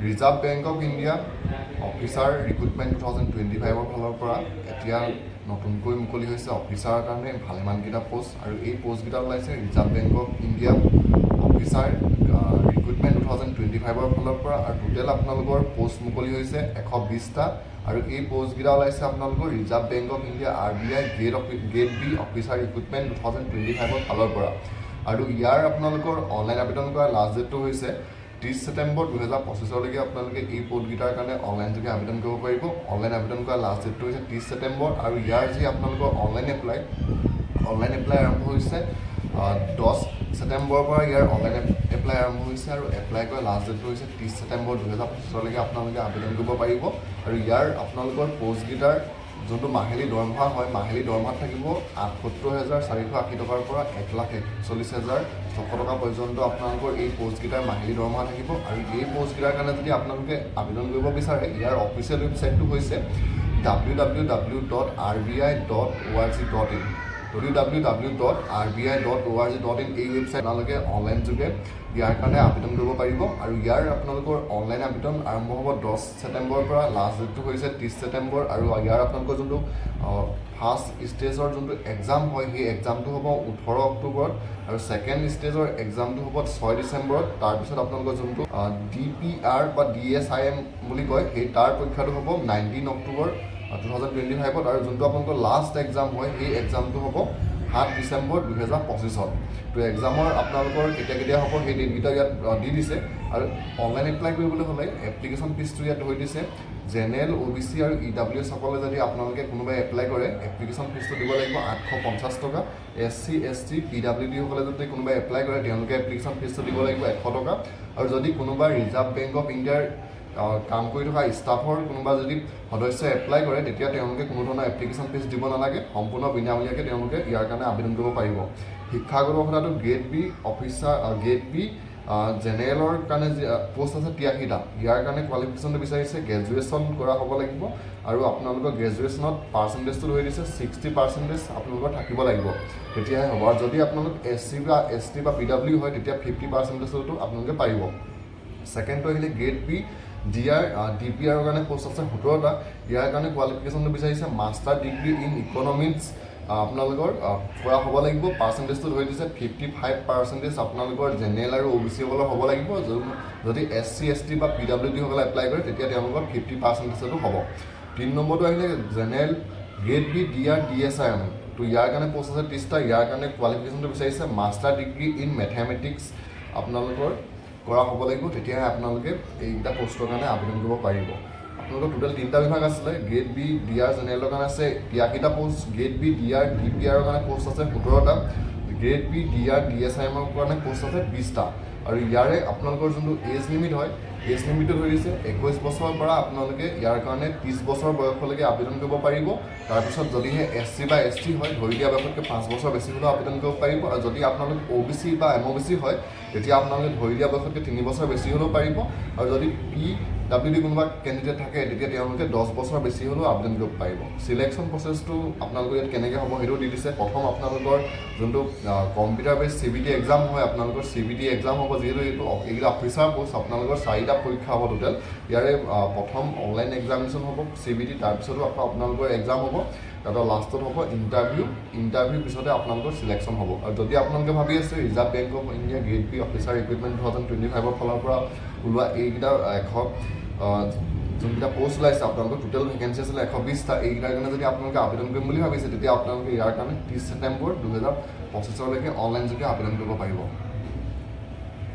reserve Bank of India officer recruitment 2025 ফালৰ পৰা এতিয়া নতুনকৈ মুকলি হৈছে অফিচাৰৰ কাৰণে ভালেমানকেইটা পোষ্ট আৰু এই পোষ্টকেইটা ওলাইছে reserve Bank of India officer recruitment 2025 ফালৰ পৰা আৰু টোটেল আপোনালোকৰ পোষ্ট মুকলি হৈছে 120টা আৰু এই পোষ্টকেইটা ওলাইছে আপোনালোকৰ Reserve Bank of India RBI grade B officer recruitment 2025 ফালৰ পৰা আৰু ইয়াৰ আপোনালোকৰ অনলাইন আবেদন কৰা লাষ্ট ডেটটো হৈছে 30 ছেপ্টেম্বৰ 2025 আপোনালোকে এই পোষ্টকেইটাৰ কাৰণে অনলাইন যোগে আবেদন কৰিব পাৰিব অনলাইন আবেদন কৰা লাষ্ট ডেটটো হৈছে 30 ছেপ্টেম্বৰ আৰু ইয়াৰ যি আপোনালোকৰ অনলাইন এপ্লাই আৰম্ভ হৈছে 10 ছেপ্টেম্বৰৰ পৰা ইয়াৰ অনলাইন এপ্লাই আৰম্ভ হৈছে আৰু এপ্লাই কৰা লাষ্ট ডেটটো হৈছে 30 ছেপ্টেম্বৰ 2025 আপোনালোকে আবেদন কৰিব পাৰিব আৰু ইয়াৰ আপোনালোকৰ পোষ্টকেইটাৰ যোনটো মাহিলী দৰমহা হয় মাহিলী দৰমহাত থাকিব ৭৮,480 টকাৰ পৰা ১,৪১,৬০,৬০০ টকা পৰ্যন্ত আপোনালোকৰ এই পোষ্টকেইটাৰ মাহিলী দৰমহা থাকিব আৰু এই পোষ্টকেইটাৰ কাৰণে যদি আপোনালোকে আবেদন কৰিব বিচাৰে ইয়াৰ অফিচিয়েল ৱেবছাইটটো হৈছে www.rbi.org.in www.rbi.org.in এই ৱেবছাইট আপোনালোকে অনলাইন যোগে ইয়াৰ কাৰণে আবেদন কৰিব পাৰিব আৰু ইয়াৰ আপোনালোকৰ অনলাইন আবেদন আৰম্ভ হ'ব 10 ছেপ্টেম্বৰৰ পৰা লাষ্ট ডেটটো হৈছে 30 ছেপ্টেম্বৰ আৰু ইয়াৰ আপোনালোকৰ যোনটো ফাৰ্ষ্ট ষ্টেজৰ যোনটো এক্সাম হয় সেই এক্সামটো হ'ব 18 অক্টোবৰত আৰু ছেকেণ্ড ষ্টেজৰ এক্সামটো হ'ব 6 ডিচেম্বৰত তাৰপিছত আপোনালোকৰ যোনটো DPR বা DSIM বুলি কয় সেই তাৰ পৰীক্ষাটো হ'ব 19 অক্টোবৰ 2025 আৰু যোনটো আপোনালোকৰ লাষ্ট এক্সাম হয় সেই এক্সামটো হ'ব 7 ডিচেম্বৰ 2025 তো এক্সামৰ আপোনালোকৰ কেতিয়া হ'ব সেই ডেটকেইটা ইয়াত দি দিছে আৰু অনলাইন এপ্লাই কৰিবলৈ হ'লে এপ্লিকেশ্যন ফিজটো ইয়াত ধৰি দিছে জেনেৰেল OBC আৰু EWS সকলে যদি আপোনালোকে কোনোবাই এপ্লাই কৰে এপ্লিকেশ্যন ফিজটো দিব লাগিব 850 টকা SC ST PWD সকলে যদি কোনোবাই এপ্লাই কৰে তেওঁলোকে এপ্লিকেশ্যন ফিজটো দিব লাগিব 100 টকা আৰু যদি কোনোবা ৰিজাৰ্ভ বেংক অফ ইণ্ডিয়াৰ কাম কৰি থকা ষ্টাফৰ কোনোবা যদি সদস্য এপ্লাই কৰে তেতিয়া তেওঁলোকে কোনো ধৰণৰ এপ্লিকেশ্যন ফিজ দিব নালাগে সম্পূৰ্ণ বিনামূলীয়াকৈ তেওঁলোকে ইয়াৰ কাৰণে আবেদন কৰিব পাৰিব শিক্ষাগত অৰ্হতাটো grade B officer grade B জেনেৰেলৰ কাৰণে পোষ্ট আছে 83টা ইয়াৰ কাৰণে কোৱালিফিকেশ্যনটো বিচাৰিছে গ্ৰেজুৱেশ্যন কৰা হ'ব লাগিব আৰু আপোনালোকৰ গ্ৰেজুৱেশ্যনত পাৰ্চেণ্টেজটো ধৰি দিছে 60% আপোনালোকৰ থাকিব লাগিব তেতিয়াহে হ'ব আৰু যদি আপোনালোক SC বা ST বা PW হয় তেতিয়া 50%টো আপোনালোকে পাৰিব ছেকেণ্ডটো আহিলে গ্ৰেড বি DPR কাৰণে পোষ্ট আছে 17টা ইয়াৰ কাৰণে কোৱালিফিকেশ্যনটো বিচাৰিছে মাষ্টাৰ ডিগ্ৰী ইন ইকনমিক্স আপোনালোকৰ কৰা হ'ব লাগিব পাৰ্চেণ্টেজটো ধৰি দিছে 55% আপোনালোকৰ জেনেৰেল আৰু OBC সকলৰ হ'ব লাগিব যদি SC ST বা PWD সকলে এপ্লাই কৰে তেতিয়া তেওঁলোকৰ 50%টো হ'ব 3 নম্বৰটো আহিলে জেনেৰেল গ্ৰেড বি DSIM তো ইয়াৰ কাৰণে পোষ্ট আছে 30টা ইয়াৰ কাৰণে কোৱালিফিকেশ্যনটো বিচাৰিছে মাষ্টাৰ ডিগ্ৰী ইন মেথমেটিক্স আপোনালোকৰ কৰা হ'ব লাগিব তেতিয়াহে আপোনালোকে এইকেইটা পোষ্টৰ কাৰণে আবেদন কৰিব পাৰিব আপোনালোকৰ টোটেল 3টা বিভাগ আছিলে গ্ৰেড বি DR জেনেৰেলৰ কাৰণে আছে 83টা post grade B DR DPR কাৰণে পোষ্ট আছে 17টা গ্ৰেড বি DR DSIMৰ কাৰণে পোষ্ট আছে 20টা আৰু ইয়াৰে আপোনালোকৰ যোনটো এজ লিমিট হয় এজ লিমিটটো ধৰি দিছে 21 বছৰৰ পৰা আপোনালোকে ইয়াৰ কাৰণে 30 বছৰ বয়সলৈকে আবেদন কৰিব পাৰিব তাৰপিছত যদিহে SC বা ST হয় ধৰি দিয়া বয়সতকৈ 5 বছৰ বেছি হ'লেও আবেদন কৰিব পাৰিব আৰু যদি আপোনালোক OBC বা MOBC হয় তেতিয়া আপোনালোকে ধৰি দিয়া বয়সতকৈ 3 বছৰ বেছি হ'লেও পাৰিব আৰু যদি PWD কোনোবা কেণ্ডিডেট থাকে তেতিয়া তেওঁলোকে 10 বছৰ বেছি হ'লেও আবেদন কৰিব পাৰিব চিলেকশ্যন প্ৰচেছটো আপোনালোকৰ ইয়াত কেনেকৈ হ'ব সেইটো দি দিছে প্ৰথম আপোনালোকৰ যোনটো কম্পিউটাৰ বেছ CBT এক্সাম হয় আপোনালোকৰ CBT এক্সাম হ'ব যিহেতু এইকেইটা অফিচাৰ পোষ্ট আপোনালোকৰ 4টা পৰীক্ষা হ'ব টোটেল ইয়াৰে প্ৰথম অনলাইন এক্সামিনেশ্যন হ'ব CBT তাৰপিছতো আপোনালোকৰ এক্সাম হ'ব তাৰপৰা লাষ্টত হ'ব ইণ্টাৰভিউ পিছতে আপোনালোকৰ চিলেকশ্যন হ'ব আৰু যদি আপোনালোকে ভাবি আছে Reserve Bank of India grade B officer recruitment 2025 ফালৰ পৰা ওলোৱা এইকেইটা যোনকেইটা পোষ্ট ওলাইছে আপোনালোকৰ টোটেল ভেকেঞ্চি আছিলে 120টা এইকেইটাৰ কাৰণে যদি আপোনালোকে আবেদন কৰিম বুলি ভাবিছে তেতিয়া আপোনালোকে ইয়াৰ কাৰণে 30 ছেপ্টেম্বৰ 2025 অনলাইন যোগে আবেদন কৰিব পাৰিব